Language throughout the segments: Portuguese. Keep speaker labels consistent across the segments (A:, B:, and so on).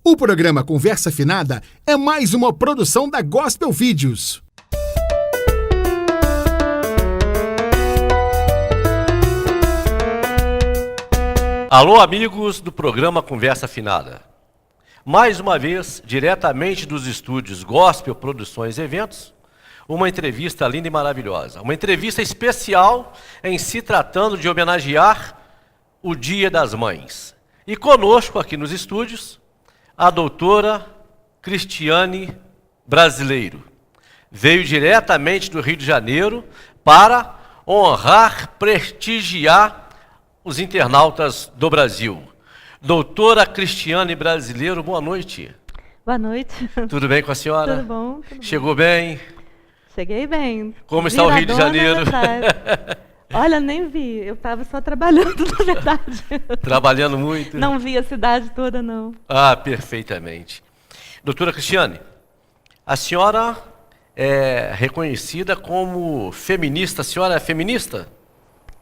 A: O programa Conversa Afinada é mais uma produção da Gospel Vídeos.
B: Alô, amigos do programa Conversa Afinada. Mais uma vez, diretamente dos estúdios Gospel Produções e Eventos, uma entrevista linda e maravilhosa. Uma entrevista especial em se tratando de homenagear o Dia das Mães. E conosco aqui nos estúdios, a doutora Cristiane Brasileiro. Veio diretamente do Rio de Janeiro para honrar, prestigiar os internautas do Brasil. Doutora Cristiane Brasileiro, boa noite.
C: Boa noite.
B: Tudo bem com a senhora?
C: Tudo bom. Tudo
B: Chegou bem?
C: Cheguei bem.
B: Como está o Rio de Janeiro?
C: Olha, nem vi. Eu estava só trabalhando, na verdade.
B: Trabalhando muito?
C: Não vi a cidade toda, não.
B: Ah, perfeitamente. Doutora Cristiane, a senhora é reconhecida como feminista. A senhora é feminista?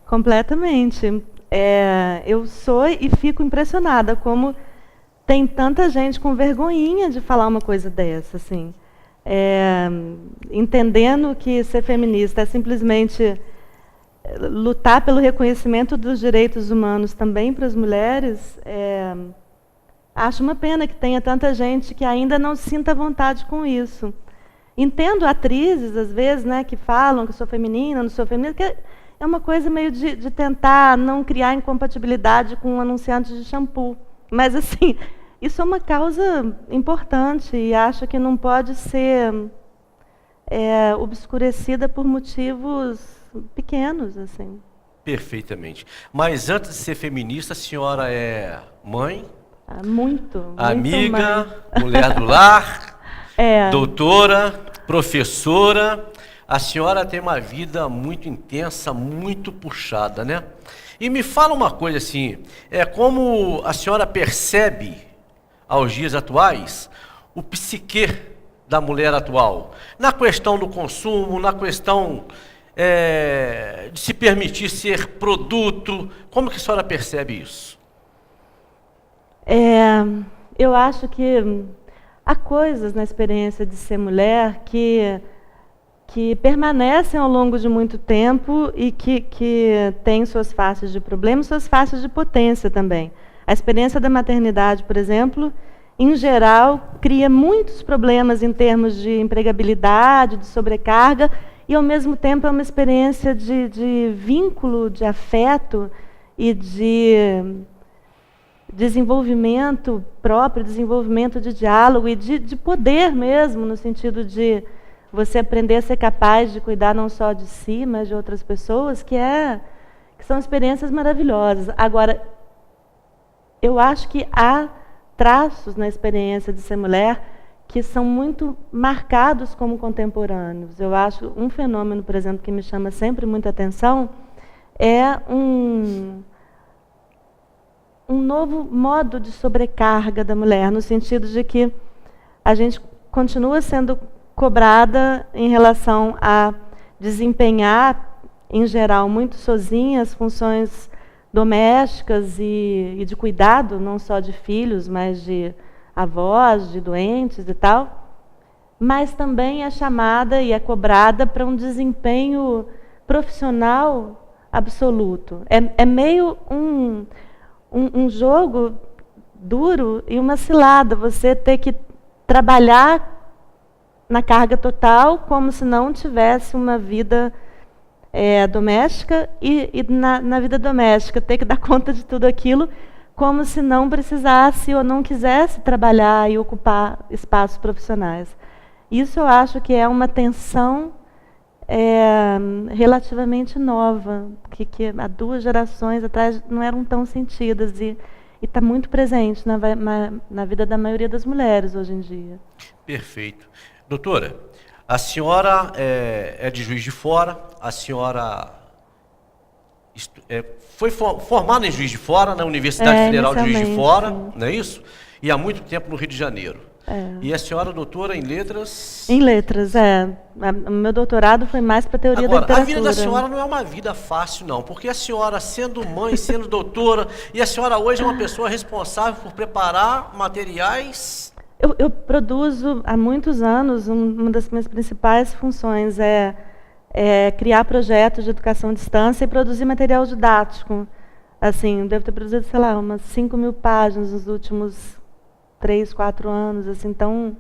C: Completamente. Eu sou e fico impressionada como tem tanta gente com vergonhinha de falar uma coisa dessa, assim. Entendendo que ser feminista é simplesmente lutar pelo reconhecimento dos direitos humanos também para as mulheres, acho uma pena que tenha tanta gente que ainda não sinta vontade com isso. Entendo atrizes, às vezes, né, que falam que sou feminina, não sou feminina, que é uma coisa meio de tentar não criar incompatibilidade com anunciantes de shampoo. Mas, assim, isso é uma causa importante e acho que não pode ser obscurecida por motivos pequenos, assim.
B: Perfeitamente. Mas antes de ser feminista, a senhora é mãe?
C: Muito
B: amiga,
C: mãe.
B: Mulher do lar, doutora, professora. A senhora tem uma vida muito intensa, muito puxada, né? E me fala uma coisa assim, como a senhora percebe, aos dias atuais, o psiquê da mulher atual? Na questão do consumo, na questão de se permitir ser produto, como que a senhora percebe isso?
C: Eu acho que há coisas na experiência de ser mulher que permanecem ao longo de muito tempo e que têm suas faces de problema, suas faces de potência também. A experiência da maternidade, por exemplo, em geral, cria muitos problemas em termos de empregabilidade, de sobrecarga, e, ao mesmo tempo, é uma experiência de vínculo, de afeto e de desenvolvimento próprio, desenvolvimento de diálogo e de poder mesmo, no sentido de você aprender a ser capaz de cuidar não só de si, mas de outras pessoas, que são experiências maravilhosas. Agora, eu acho que há traços na experiência de ser mulher que são muito marcados como contemporâneos. Eu acho um fenômeno, por exemplo, que me chama sempre muita atenção é um novo modo de sobrecarga da mulher, no sentido de que a gente continua sendo cobrada em relação a desempenhar, em geral, muito sozinha as funções domésticas e de cuidado, não só de filhos, mas de avós, de doentes e tal, mas também é chamada e é cobrada para um desempenho profissional absoluto. É meio um jogo duro e uma cilada, você ter que trabalhar na carga total, como se não tivesse uma vida doméstica, e na vida doméstica ter que dar conta de tudo aquilo, como se não precisasse ou não quisesse trabalhar e ocupar espaços profissionais. Isso eu acho que é uma tensão relativamente nova, que há 2 gerações atrás não eram tão sentidas e está muito presente na vida da maioria das mulheres hoje em dia.
B: Perfeito. Doutora, a senhora é de Juiz de Fora, a senhora foi formada em Juiz de Fora, na Universidade Federal de Juiz de Fora, sim. Não é isso? E há muito tempo no Rio de Janeiro. E a senhora doutora em letras?
C: Em letras, O meu doutorado foi mais para teoria da literatura.
B: A vida da senhora não é uma vida fácil, não, porque a senhora, sendo mãe, sendo doutora, e a senhora hoje é uma pessoa responsável por preparar materiais.
C: Eu produzo há muitos anos, uma das minhas principais funções é criar projetos de educação à distância e produzir material didático. Assim, devo ter produzido, sei lá, umas 5.000 páginas nos últimos 3, 4 anos. Assim, então,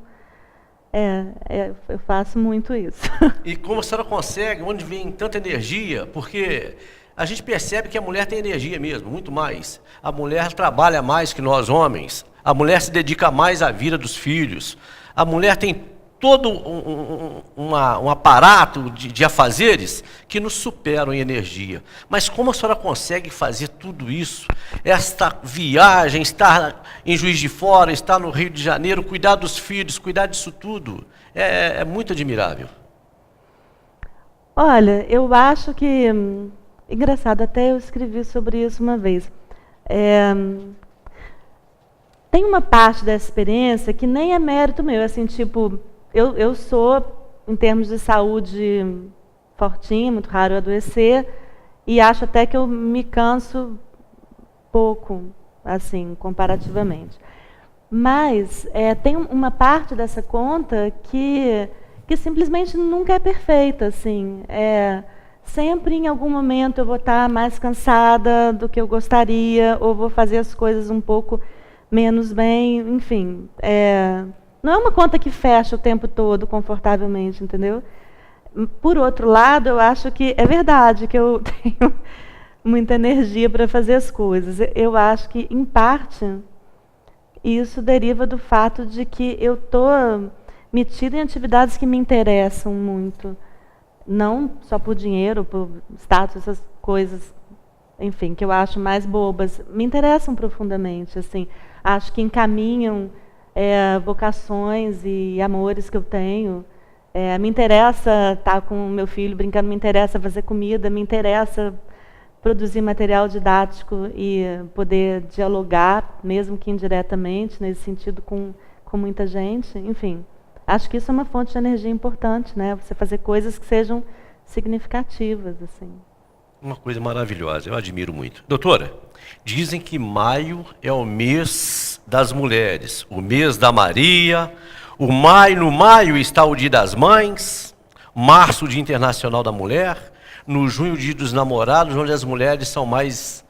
C: eu faço muito isso.
B: E como a senhora consegue, onde vem tanta energia? Porque a gente percebe que a mulher tem energia mesmo, muito mais. A mulher trabalha mais que nós homens. A mulher se dedica mais à vida dos filhos. A mulher tem todo um aparato de afazeres que nos superam em energia. Mas como a senhora consegue fazer tudo isso? Esta viagem, estar em Juiz de Fora, estar no Rio de Janeiro, cuidar dos filhos, cuidar disso tudo, é muito admirável.
C: Olha, eu acho que... engraçado, até eu escrevi sobre isso uma vez. Tem uma parte dessa experiência que nem é mérito meu, assim, tipo... Eu sou, em termos de saúde, fortinha, muito raro adoecer, e acho até que eu me canso pouco, assim, comparativamente. Mas tem uma parte dessa conta que simplesmente nunca é perfeita, assim. Sempre, em algum momento, eu vou estar mais cansada do que eu gostaria, ou vou fazer as coisas um pouco menos bem, enfim... Não é uma conta que fecha o tempo todo confortavelmente, entendeu? Por outro lado, eu acho que é verdade que eu tenho muita energia para fazer as coisas. Eu acho que, em parte, isso deriva do fato de que eu estou metida em atividades que me interessam muito. Não só por dinheiro, por status, essas coisas, enfim, que eu acho mais bobas. Me interessam profundamente, assim. Acho que encaminham... vocações e amores que eu tenho. Me interessa estar com o meu filho brincando, me interessa fazer comida, me interessa produzir material didático e poder dialogar, mesmo que indiretamente, nesse sentido, com muita gente. Enfim, acho que isso é uma fonte de energia importante, né? Você fazer coisas que sejam significativas, assim.
B: Uma coisa maravilhosa, eu admiro muito. Doutora, dizem que maio é o mês das mulheres, o mês da Maria, no maio está o Dia das Mães, março o Dia Internacional da Mulher, no junho o Dia dos Namorados, onde as mulheres são mais,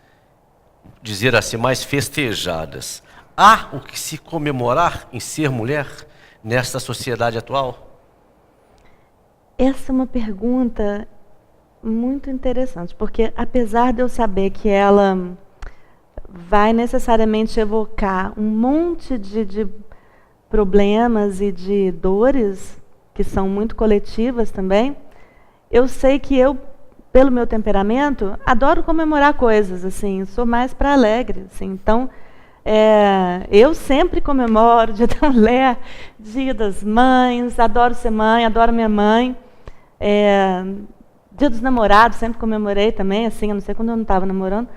B: dizer assim, mais festejadas. Há o que se comemorar em ser mulher nesta sociedade atual?
C: Essa é uma pergunta muito interessante, porque apesar de eu saber que ela vai necessariamente evocar um monte de problemas e de dores, que são muito coletivas também, eu sei que eu, pelo meu temperamento, adoro comemorar coisas, assim, sou mais para alegre, assim, então eu sempre comemoro Dia da Mulher, Dia das Mães, adoro ser mãe, adoro minha mãe, Dia dos Namorados, sempre comemorei também, assim, a não ser quando eu não estava namorando.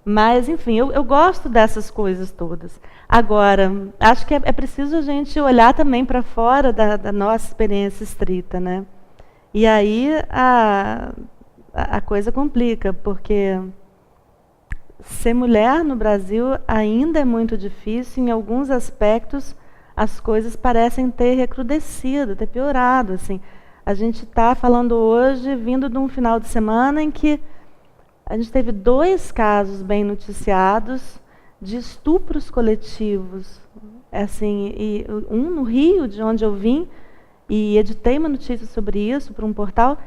C: Mas, enfim, eu gosto dessas coisas todas. Agora, acho que é preciso a gente olhar também para fora da nossa experiência estrita, né? E aí a coisa complica, porque ser mulher no Brasil ainda é muito difícil. Em alguns aspectos, as coisas parecem ter recrudescido, ter piorado, assim. A gente está falando hoje, vindo de um final de semana em que a gente teve 2 casos bem noticiados de estupros coletivos. Assim, e um no Rio, de onde eu vim, e editei uma notícia sobre isso para um portal,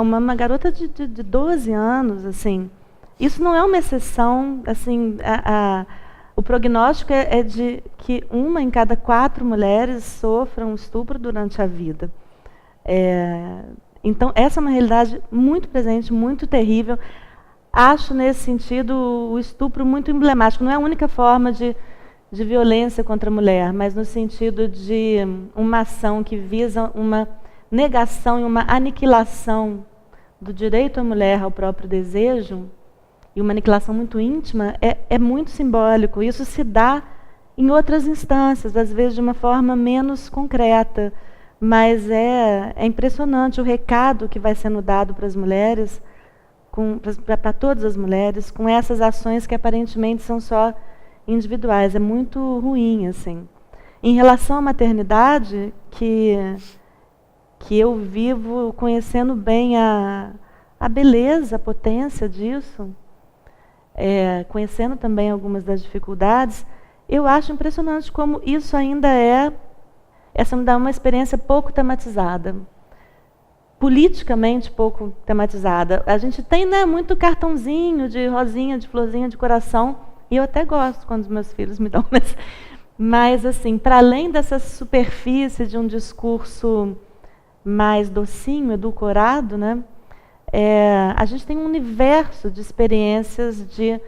C: uma garota de 12 anos. Assim. Isso não é uma exceção. Assim, o prognóstico é de que 1 em cada 4 mulheres sofram um estupro durante a vida. Então, essa é uma realidade muito presente, muito terrível. Acho, nesse sentido, o estupro muito emblemático. Não é a única forma de violência contra a mulher, mas no sentido de uma ação que visa uma negação e uma aniquilação do direito à mulher ao próprio desejo, e uma aniquilação muito íntima, é muito simbólico. Isso se dá em outras instâncias, às vezes de uma forma menos concreta. Mas é impressionante o recado que vai sendo dado para as mulheres, para todas as mulheres, com essas ações que aparentemente são só individuais. É muito ruim, assim. Em relação à maternidade, que eu vivo conhecendo bem a beleza, a potência disso, conhecendo também algumas das dificuldades, eu acho impressionante como isso ainda essa me dá uma experiência pouco tematizada, politicamente pouco tematizada. A gente tem, né, muito cartãozinho de rosinha, de florzinha, de coração, e eu até gosto quando os meus filhos me dão, mas assim, para além dessa superfície de um discurso mais docinho, edulcorado, né, a gente tem um universo de experiências, de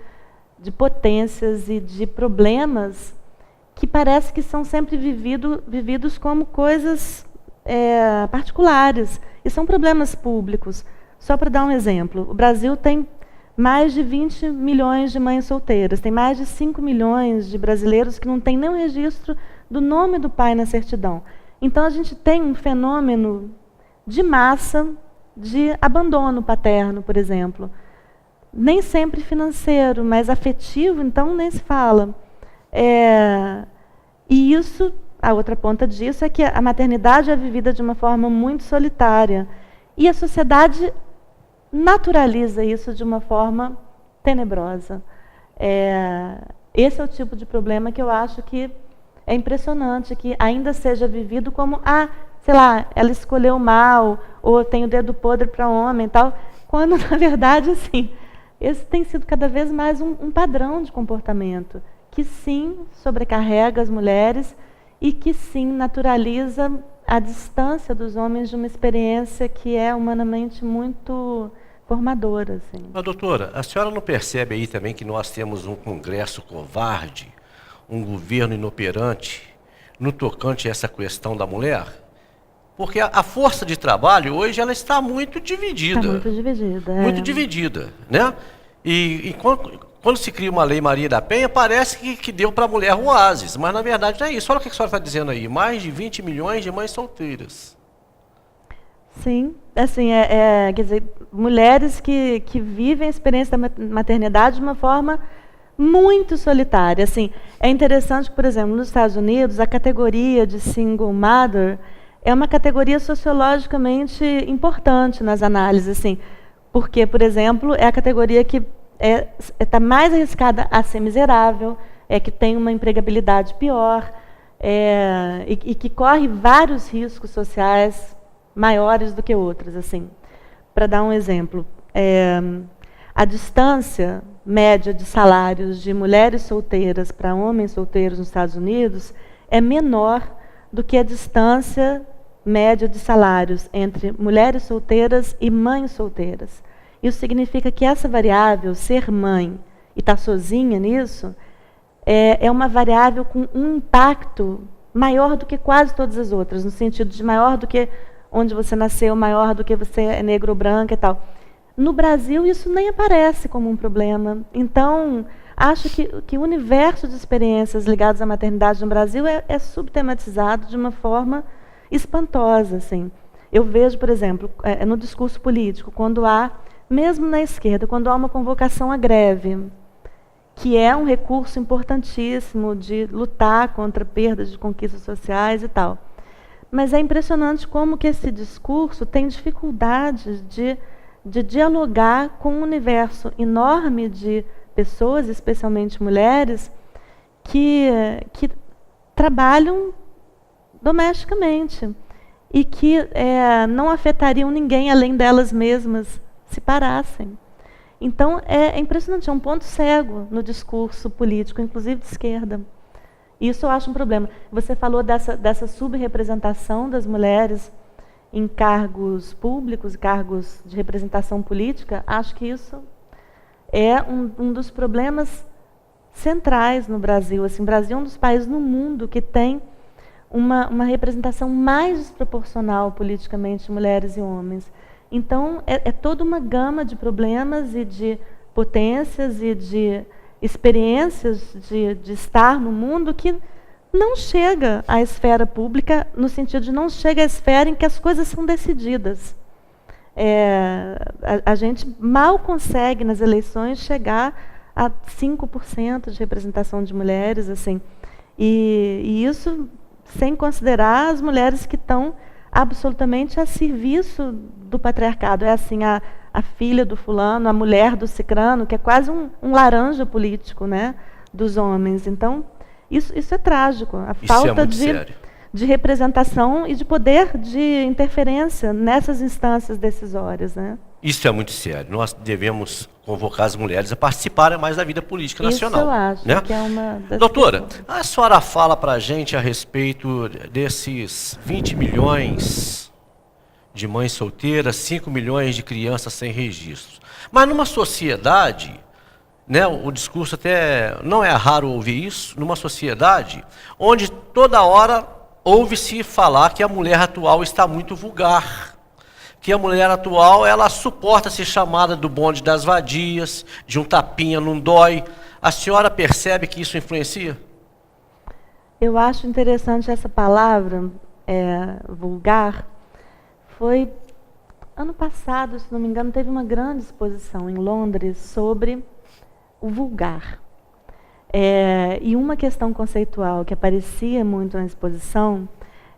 C: potências e de problemas que parece que são sempre vividos como coisas particulares, e são problemas públicos. Só para dar um exemplo, o Brasil tem mais de 20 milhões de mães solteiras, tem mais de 5 milhões de brasileiros que não têm nenhum registro do nome do pai na certidão. Então, a gente tem um fenômeno de massa de abandono paterno, por exemplo. Nem sempre financeiro, mas afetivo, então nem se fala. E isso, a outra ponta disso é que a maternidade é vivida de uma forma muito solitária. E a sociedade naturaliza isso de uma forma tenebrosa. Esse é o tipo de problema que eu acho que é impressionante, que ainda seja vivido como, sei lá, ela escolheu mal, ou tem o dedo podre para homem e tal, quando, na verdade, assim, esse tem sido cada vez mais um padrão de comportamento, que sim sobrecarrega as mulheres e que sim naturaliza a distância dos homens de uma experiência que é humanamente muito formadora. Assim.
B: Mas, doutora, a senhora não percebe aí também que nós temos um Congresso covarde, um governo inoperante no tocante a essa questão da mulher? Porque a força de trabalho hoje ela está muito dividida.
C: Está muito dividida.
B: Muito dividida, né? E quando se cria uma lei Maria da Penha, parece que deu para a mulher um oásis, mas na verdade não é isso. Olha o que a senhora está dizendo aí, mais de 20 milhões de mães solteiras.
C: Sim, assim, quer dizer, mulheres que vivem a experiência da maternidade de uma forma muito solitária. Assim, é interessante que, por exemplo, nos Estados Unidos, a categoria de single mother é uma categoria sociologicamente importante nas análises, assim, porque, por exemplo, é a categoria que está mais arriscada a ser miserável, que tem uma empregabilidade pior, e que corre vários riscos sociais maiores do que outras. Assim. Para dar um exemplo, a distância média de salários de mulheres solteiras para homens solteiros nos Estados Unidos é menor do que a distância média de salários entre mulheres solteiras e mães solteiras. Isso significa que essa variável, ser mãe e estar sozinha nisso, é uma variável com um impacto maior do que quase todas as outras, no sentido de maior do que onde você nasceu, maior do que você é negro ou branca e tal. No Brasil, isso nem aparece como um problema. Então, acho que o universo de experiências ligadas à maternidade no Brasil é subtematizado de uma forma espantosa. Assim. Eu vejo, por exemplo, no discurso político, quando há, mesmo na esquerda, quando há uma convocação à greve, que é um recurso importantíssimo de lutar contra perdas de conquistas sociais e tal. Mas é impressionante como que esse discurso tem dificuldade de dialogar com um universo enorme de pessoas, especialmente mulheres, que trabalham domesticamente e que não afetariam ninguém além delas mesmas se parassem. Então, é impressionante, é um ponto cego no discurso político, inclusive de esquerda. Isso eu acho um problema. Você falou dessa subrepresentação das mulheres em cargos públicos, cargos de representação política. Acho que isso é um dos problemas centrais no Brasil. Assim, o Brasil é um dos países no mundo que tem uma representação mais desproporcional politicamente de mulheres e homens. Então, é toda uma gama de problemas e de potências e experiências de estar no mundo que não chega à esfera pública, no sentido de não chega à esfera em que as coisas são decididas. A gente mal consegue, nas eleições, chegar a 5% de representação de mulheres, assim. E isso sem considerar as mulheres que estão absolutamente a serviço do patriarcado. É assim, a filha do fulano, a mulher do cicrano, que é quase um laranja político, né, dos homens. Então, isso é trágico. A falta de representação e de poder de interferência nessas instâncias decisórias, né?
B: Isso é muito sério. Nós devemos convocar as mulheres a participarem mais da vida política nacional.
C: Isso eu acho,
B: né?
C: Que é uma das
B: Doutora,
C: questões.
B: a senhora fala para a gente a respeito desses 20 milhões de mães solteiras, 5 milhões de crianças sem registros. Mas numa sociedade, né, o discurso até não é raro ouvir isso, numa sociedade onde toda hora ouve-se falar que a mulher atual está muito vulgar, que a mulher atual ela suporta ser chamada do bonde das vadias, de um tapinha não dói. A senhora percebe que isso influencia?
C: Eu acho interessante essa palavra, vulgar. Foi ano passado, se não me engano, teve uma grande exposição em Londres sobre o vulgar. E uma questão conceitual que aparecia muito na exposição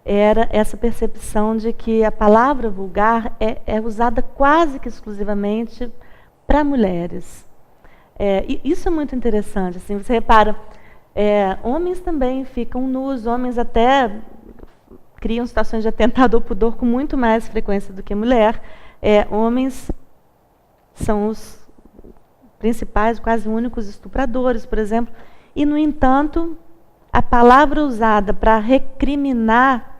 C: era essa percepção de que a palavra vulgar é usada quase que exclusivamente para mulheres. E isso é muito interessante. Assim, você repara, homens também ficam nus, homens até criam situações de atentado ao pudor com muito mais frequência do que mulher. Homens são os principais, quase únicos estupradores, por exemplo. E, no entanto, a palavra usada para recriminar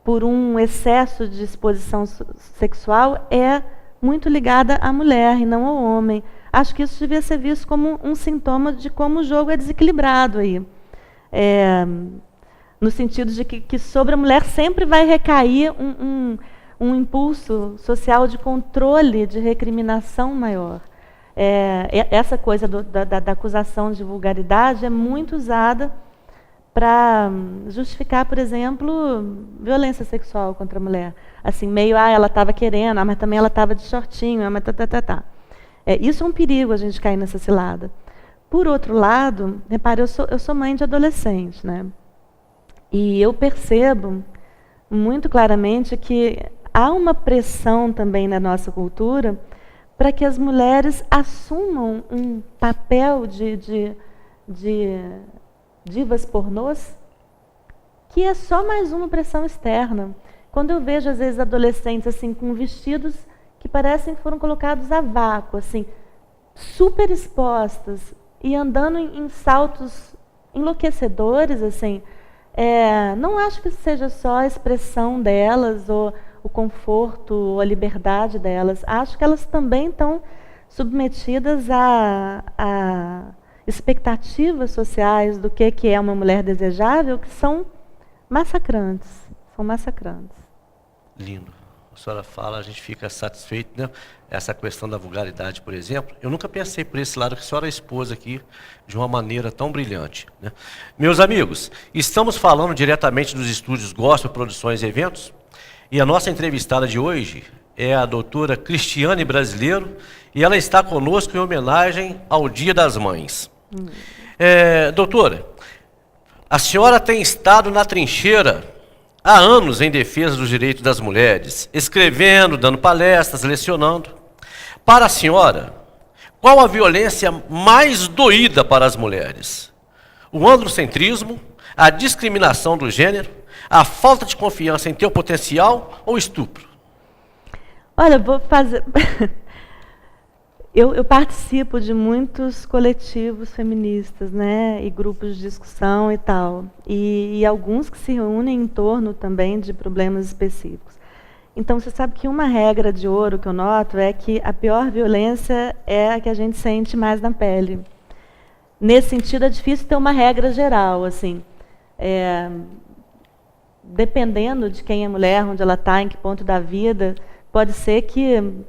C: por um excesso de exposição sexual é muito ligada à mulher e não ao homem. Acho que isso devia ser visto como um sintoma de como o jogo é desequilibrado aí. No sentido de que sobre a mulher sempre vai recair um impulso social de controle, de recriminação maior. Essa coisa da acusação de vulgaridade é muito usada para justificar, por exemplo, violência sexual contra a mulher. Assim, meio, ela estava querendo, mas também ela estava de shortinho, mas tá. Isso é um perigo, a gente cair nessa cilada. Por outro lado, repare, eu sou mãe de adolescente, né? E eu percebo muito claramente que há uma pressão também na nossa cultura para que as mulheres assumam um papel de divas pornôs, que é só mais uma pressão externa. Quando eu vejo, às vezes, adolescentes assim, com vestidos que parecem que foram colocados a vácuo, assim, super expostas, e andando em saltos enlouquecedores, assim, não acho que seja só a expressão delas, ou o conforto, ou a liberdade delas. Acho que elas também estão submetidas a expectativas sociais do que é uma mulher desejável, que são massacrantes. São massacrantes.
B: Lindo. A senhora fala, a gente fica satisfeito, né? Essa questão da vulgaridade, por exemplo. Eu nunca pensei por esse lado que a senhora expôs aqui de uma maneira tão brilhante, né? Meus amigos, estamos falando diretamente dos estúdios Gospel Produções e Eventos, e a nossa entrevistada de hoje é a doutora Cristiane Brasileiro, e ela está conosco em homenagem ao Dia das Mães. Doutora, a senhora tem estado na trincheira há anos em defesa dos direitos das mulheres, escrevendo, dando palestras, lecionando. Para a senhora, qual a violência mais doída para as mulheres? O androcentrismo, a discriminação do gênero, a falta de confiança em teu potencial ou estupro?
C: Olha, vou fazer... Eu participo de muitos coletivos feministas, né, e grupos de discussão e tal, e alguns que se reúnem em torno também de problemas específicos. Então, você sabe que uma regra de ouro que eu noto é que a pior violência é a que a gente sente mais na pele. Nesse sentido, é difícil ter uma regra geral, assim. Dependendo de quem é mulher, onde ela está, em que ponto da vida, pode ser que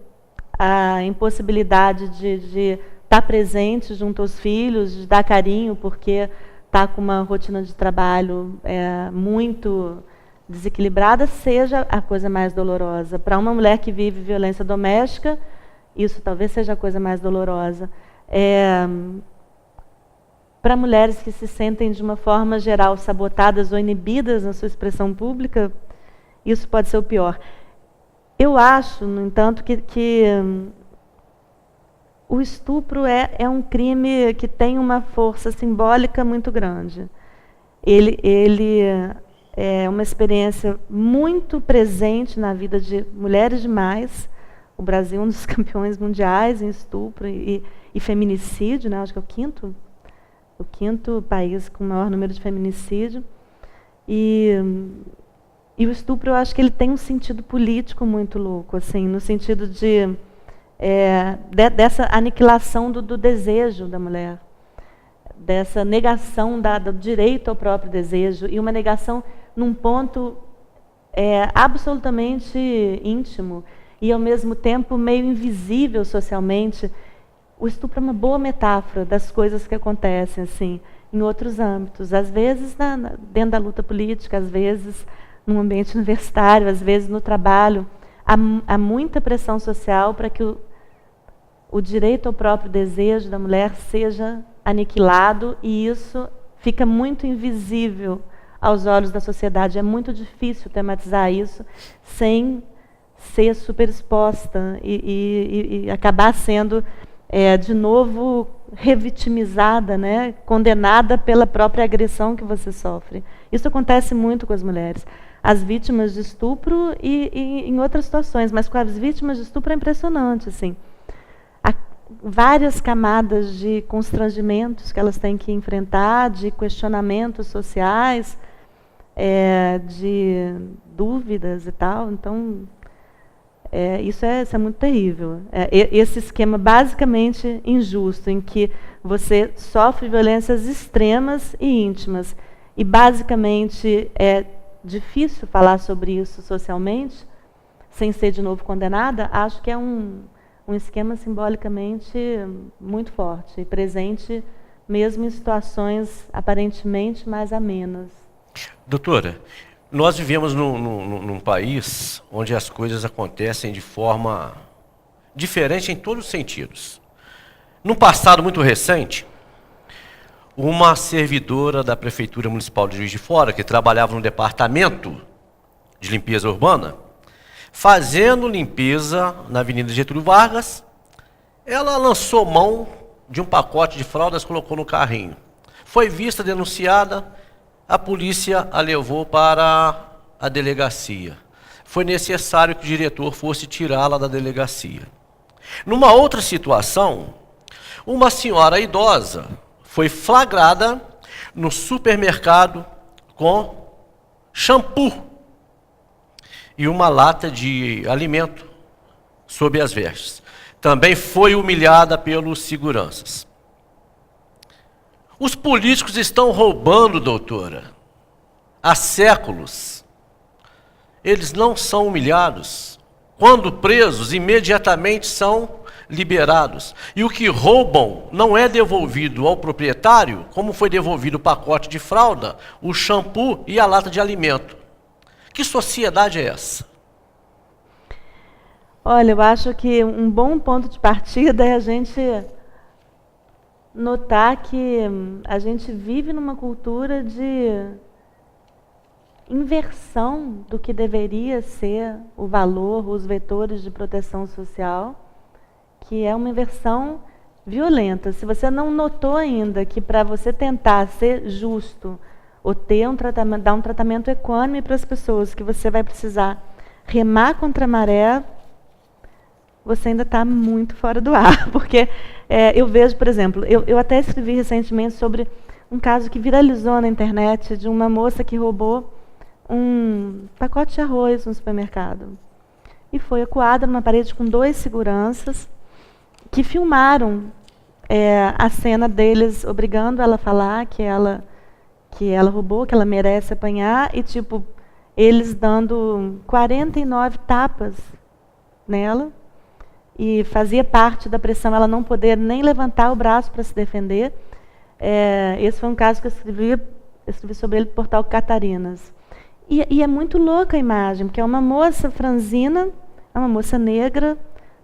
C: a impossibilidade de estar presente junto aos filhos, de dar carinho, porque está com uma rotina de trabalho muito desequilibrada, seja a coisa mais dolorosa. Para uma mulher que vive violência doméstica, isso talvez seja a coisa mais dolorosa. Para mulheres que se sentem, de uma forma geral, sabotadas ou inibidas na sua expressão pública, isso pode ser o pior. Eu acho, no entanto, que o estupro é um crime que tem uma força simbólica muito grande. Ele é uma experiência muito presente na vida de mulheres demais. O Brasil é um dos campeões mundiais em estupro e feminicídio, né? Acho que é o quinto país com o maior número de feminicídio. E o estupro, eu acho que ele tem um sentido político muito louco, assim, no sentido dessa aniquilação do desejo da mulher, dessa negação do direito ao próprio desejo, e uma negação num ponto absolutamente íntimo e, ao mesmo tempo, meio invisível socialmente. O estupro é uma boa metáfora das coisas que acontecem assim, em outros âmbitos, às vezes dentro da luta política, às vezes no ambiente universitário, às vezes no trabalho. Há muita pressão social para que o direito ao próprio desejo da mulher seja aniquilado, e isso fica muito invisível aos olhos da sociedade. É muito difícil tematizar isso sem ser superexposta e acabar sendo, de novo, revitimizada, né? Condenada pela própria agressão que você sofre. Isso acontece muito com as mulheres. As vítimas de estupro e em outras situações, mas com as vítimas de estupro é impressionante, assim. Há várias camadas de constrangimentos que elas têm que enfrentar, de questionamentos sociais, de dúvidas e tal. Então, isso é muito terrível. Esse esquema basicamente injusto, em que você sofre violências extremas e íntimas, e basicamente é difícil falar sobre isso socialmente, sem ser de novo condenada. Acho que é um esquema simbolicamente muito forte e presente mesmo em situações aparentemente mais amenas.
B: Doutora, nós vivemos num país onde as coisas acontecem de forma diferente em todos os sentidos. Num passado muito recente, uma servidora da Prefeitura Municipal de Juiz de Fora, que trabalhava no departamento de limpeza urbana, fazendo limpeza na Avenida Getúlio Vargas, ela lançou mão de um pacote de fraldas, colocou no carrinho. Foi vista, denunciada, a polícia a levou para a delegacia. Foi necessário que o diretor fosse tirá-la da delegacia. Numa outra situação, uma senhora idosa foi flagrada no supermercado com shampoo e uma lata de alimento sob as vestes. Também foi humilhada pelos seguranças. Os políticos estão roubando, doutora, há séculos. Eles não são humilhados. Quando presos, imediatamente são liberados. E o que roubam não é devolvido ao proprietário, como foi devolvido o pacote de fralda, o shampoo e a lata de alimento. Que sociedade é essa?
C: Olha, eu acho que um bom ponto de partida é a gente notar que a gente vive numa cultura de inversão do que deveria ser o valor, os vetores de proteção social, que é uma inversão violenta. Se você não notou ainda que, para você tentar ser justo ou ter dar um tratamento equânime para as pessoas, que você vai precisar remar contra a maré, você ainda está muito fora do ar. Porque eu vejo, por exemplo, eu até escrevi recentemente sobre um caso que viralizou na internet de uma moça que roubou um pacote de arroz no supermercado. E foi acuada numa parede com 2 seguranças que filmaram a cena deles obrigando ela a falar que ela roubou, que ela merece apanhar, e tipo, eles dando 49 tapas nela, e fazia parte da pressão ela não poder nem levantar o braço para se defender. Esse foi um caso que eu escrevi sobre ele no portal Catarinas. E é muito louca a imagem, porque é uma moça franzina, é uma moça negra,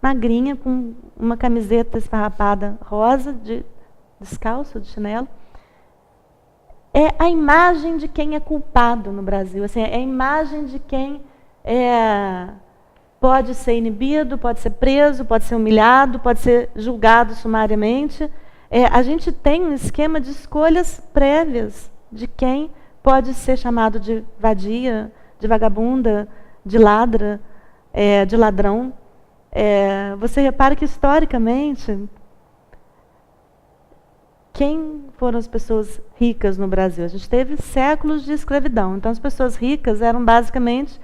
C: magrinha, com uma camiseta esfarrapada rosa, descalço, de chinelo. É a imagem de quem é culpado no Brasil. Assim, é a imagem de quem pode ser inibido, pode ser preso, pode ser humilhado, pode ser julgado sumariamente. A gente tem um esquema de escolhas prévias de quem pode ser chamado de vadia, de vagabunda, de ladra, de ladrão. Você repara que, historicamente, quem foram as pessoas ricas no Brasil? A gente teve séculos de escravidão. Então, as pessoas ricas eram, basicamente,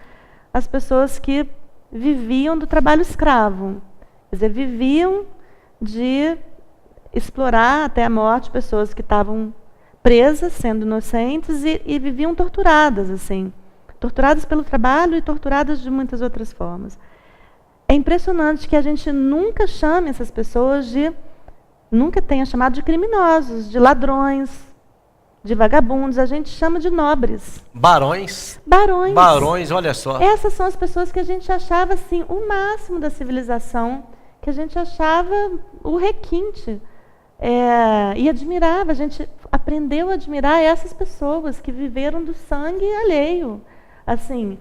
C: as pessoas que viviam do trabalho escravo. Quer dizer, viviam de explorar até a morte pessoas que estavam presas, sendo inocentes, e viviam torturadas, assim. Torturadas pelo trabalho e torturadas de muitas outras formas. É impressionante que a gente nunca chame essas pessoas nunca tenha chamado de criminosos, de ladrões, de vagabundos. A gente chama de nobres.
B: Barões.
C: Barões.
B: Barões, olha só.
C: Essas são as pessoas que a gente achava, assim, o máximo da civilização, que a gente achava o requinte. E admirava, a gente aprendeu a admirar essas pessoas que viveram do sangue alheio. Assim,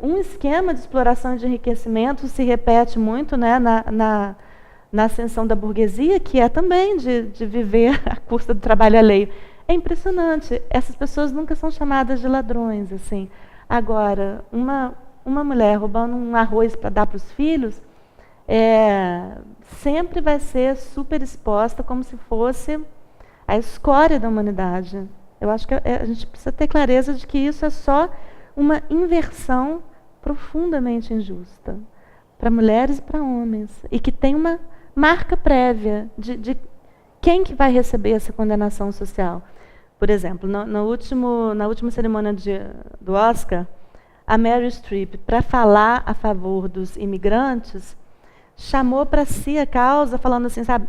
C: um esquema de exploração e de enriquecimento se repete muito, né, na ascensão da burguesia, que é também de viver à custa do trabalho alheio. É impressionante. Essas pessoas nunca são chamadas de ladrões, assim. Agora, uma mulher roubando um arroz para dar para os filhos, sempre vai ser super exposta como se fosse a escória da humanidade. Eu acho que a gente precisa ter clareza de que isso é só uma inversão profundamente injusta para mulheres e para homens, e que tem uma marca prévia de quem que vai receber essa condenação social. Por exemplo, na última cerimônia do Oscar, a Meryl Streep, para falar a favor dos imigrantes, chamou para si a causa, falando assim, sabe,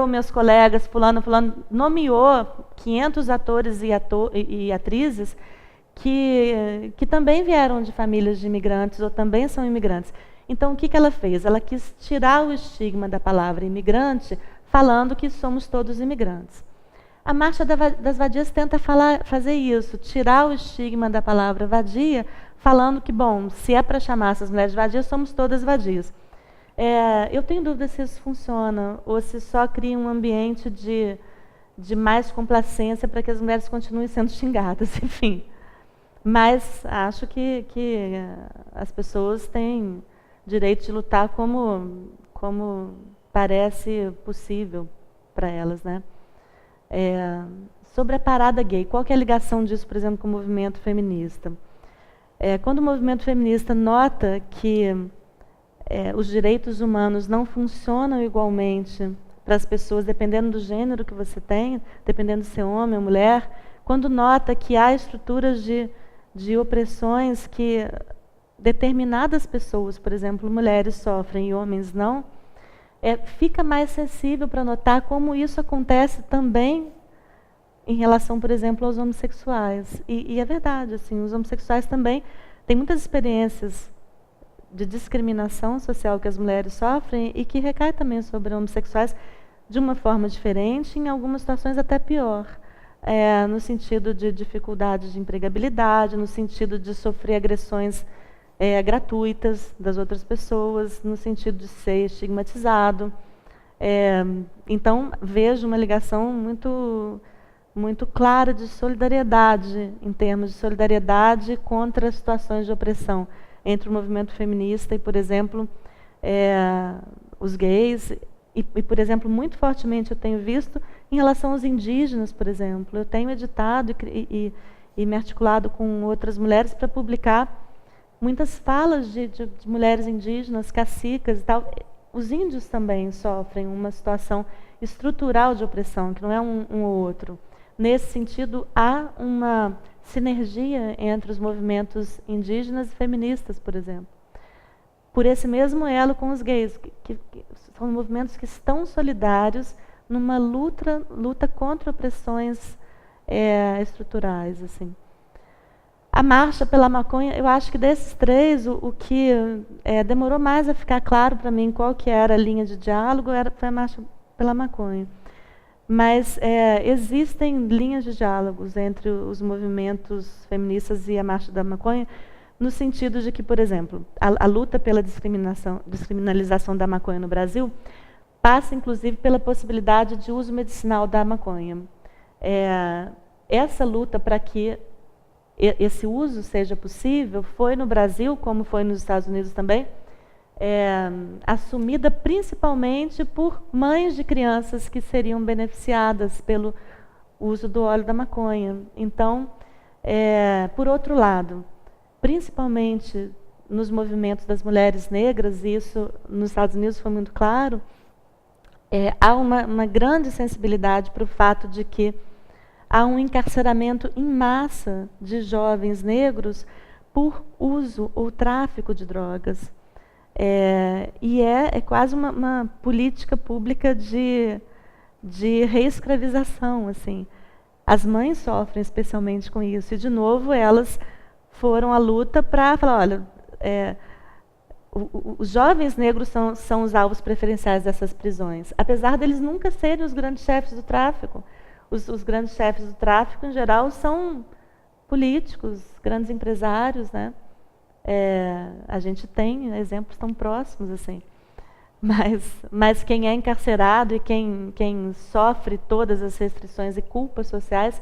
C: meus colegas, fulano, nomeou 500 atores e atrizes que também vieram de famílias de imigrantes ou também são imigrantes. Então, o que ela fez? Ela quis tirar o estigma da palavra imigrante, falando que somos todos imigrantes. A Marcha das Vadias tenta fazer isso, tirar o estigma da palavra vadia, falando que, bom, se é para chamar essas mulheres de vadias, somos todas vadias. Eu tenho dúvida se isso funciona, ou se só cria um ambiente de mais complacência para que as mulheres continuem sendo xingadas, enfim. Mas acho que as pessoas têm direito de lutar como parece possível para elas, né? Sobre a parada gay, qual que é a ligação disso, por exemplo, com o movimento feminista? Quando o movimento feminista nota que os direitos humanos não funcionam igualmente para as pessoas, dependendo do gênero que você tem, dependendo de ser homem ou mulher, quando nota que há estruturas de opressões que determinadas pessoas, por exemplo, mulheres sofrem e homens não, fica mais sensível para notar como isso acontece também em relação, por exemplo, aos homossexuais. E é verdade, assim, os homossexuais também têm muitas experiências de discriminação social que as mulheres sofrem e que recai também sobre homossexuais de uma forma diferente, em algumas situações até pior. No sentido de dificuldade de empregabilidade, no sentido de sofrer agressões gratuitas das outras pessoas, no sentido de ser estigmatizado. Então, vejo uma ligação muito clara de solidariedade, em termos de solidariedade contra situações de opressão, entre o movimento feminista e, por exemplo, os gays. E, por exemplo, muito fortemente eu tenho visto em relação aos indígenas, por exemplo. Eu tenho editado e me articulado com outras mulheres para publicar muitas falas de mulheres indígenas, cacicas e tal. Os índios também sofrem uma situação estrutural de opressão, que não é um ou outro. Nesse sentido, há uma sinergia entre os movimentos indígenas e feministas, por exemplo. por esse mesmo elo com os gays, que são movimentos que estão solidários numa luta contra opressões estruturais, assim. A marcha pela maconha, eu acho que desses três, o que demorou mais a ficar claro para mim qual que era a linha de diálogo foi a marcha pela maconha. Mas existem linhas de diálogos entre os movimentos feministas e a marcha da maconha, no sentido de que, por exemplo, a luta pela descriminalização da maconha no Brasil passa, inclusive, pela possibilidade de uso medicinal da maconha. Essa luta para que esse uso seja possível foi no Brasil, como foi nos Estados Unidos também, assumida principalmente por mães de crianças que seriam beneficiadas pelo uso do óleo da maconha. Então, por outro lado, principalmente nos movimentos das mulheres negras, e isso nos Estados Unidos foi muito claro, há uma grande sensibilidade para o fato de que há um encarceramento em massa de jovens negros por uso ou tráfico de drogas. E é quase uma política pública de reescravização, assim. As mães sofrem especialmente com isso. E, de novo, elas foram à luta para falar, olha, os jovens negros são os alvos preferenciais dessas prisões, apesar deles nunca serem os grandes chefes do tráfico. Os grandes chefes do tráfico, em geral, são políticos, grandes empresários, né? A gente tem exemplos tão próximos assim. Mas quem é encarcerado e quem sofre todas as restrições e culpas sociais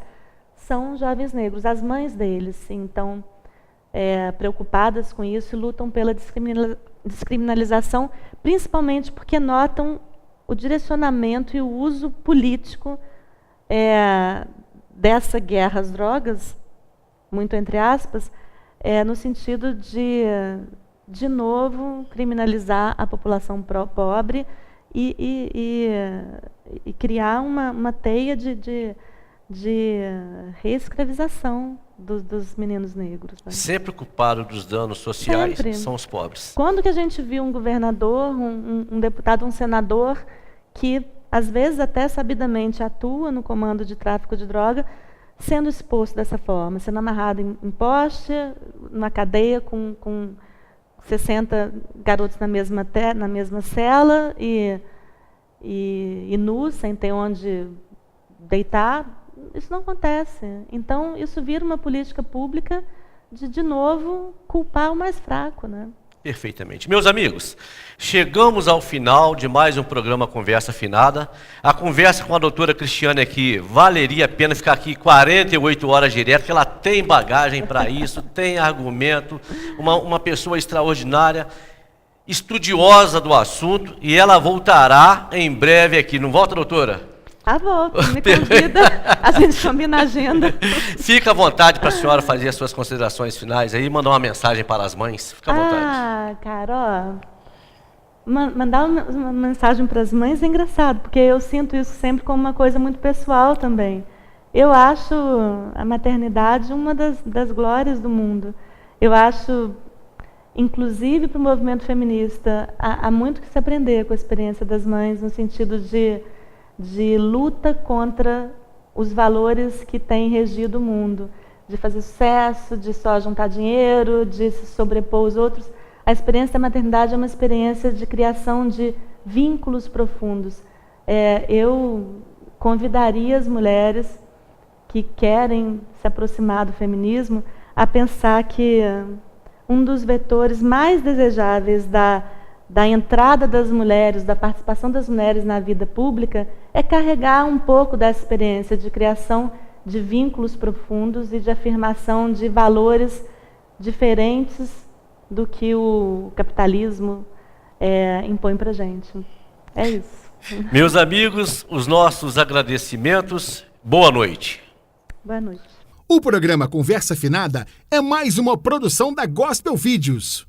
C: são os jovens negros, as mães deles. Então, preocupadas com isso, lutam pela descriminalização, principalmente porque notam o direcionamento e o uso político dessa guerra às drogas, muito entre aspas, no sentido de novo, criminalizar a população pobre e criar uma teia de reescravização dos meninos negros. Né?
B: Sempre culpado dos danos sociais são os pobres.
C: Quando que a gente viu um governador, um deputado, um senador que às vezes até sabidamente atua no comando de tráfico de droga, sendo exposto dessa forma, sendo amarrado em poste, numa cadeia com 60 garotos na mesma cela e nus, sem ter onde deitar? Isso não acontece. Então, isso vira uma política pública de novo, culpar o mais fraco, né?
B: Perfeitamente. Meus amigos, chegamos ao final de mais um programa Conversa Afinada. A conversa com a doutora Cristiane aqui, valeria a pena ficar aqui 48 horas direto, porque ela tem bagagem para isso, tem argumento, uma pessoa extraordinária, estudiosa do assunto, e ela voltará em breve aqui. Não volta, doutora?
C: Vou, me convida, a gente combina a agenda.
B: Fica à vontade para a senhora fazer as suas considerações finais aí e mandar uma mensagem para as mães. Fica à vontade.
C: Cara, mandar uma mensagem para as mães é engraçado, porque eu sinto isso sempre como uma coisa muito pessoal também. Eu acho a maternidade uma das glórias do mundo. Eu acho, inclusive para o movimento feminista, há muito que se aprender com a experiência das mães, no sentido de luta contra os valores que têm regido o mundo, de fazer sucesso, de só juntar dinheiro, de se sobrepor aos outros. A experiência da maternidade é uma experiência de criação de vínculos profundos. Eu convidaria as mulheres que querem se aproximar do feminismo a pensar que um dos vetores mais desejáveis da entrada das mulheres, da participação das mulheres na vida pública, é carregar um pouco dessa experiência de criação de vínculos profundos e de afirmação de valores diferentes do que o capitalismo impõe para a gente. É isso.
B: Meus amigos, os nossos agradecimentos. Boa noite.
C: Boa noite.
A: O programa Conversa Afinada é mais uma produção da Gospel Vídeos.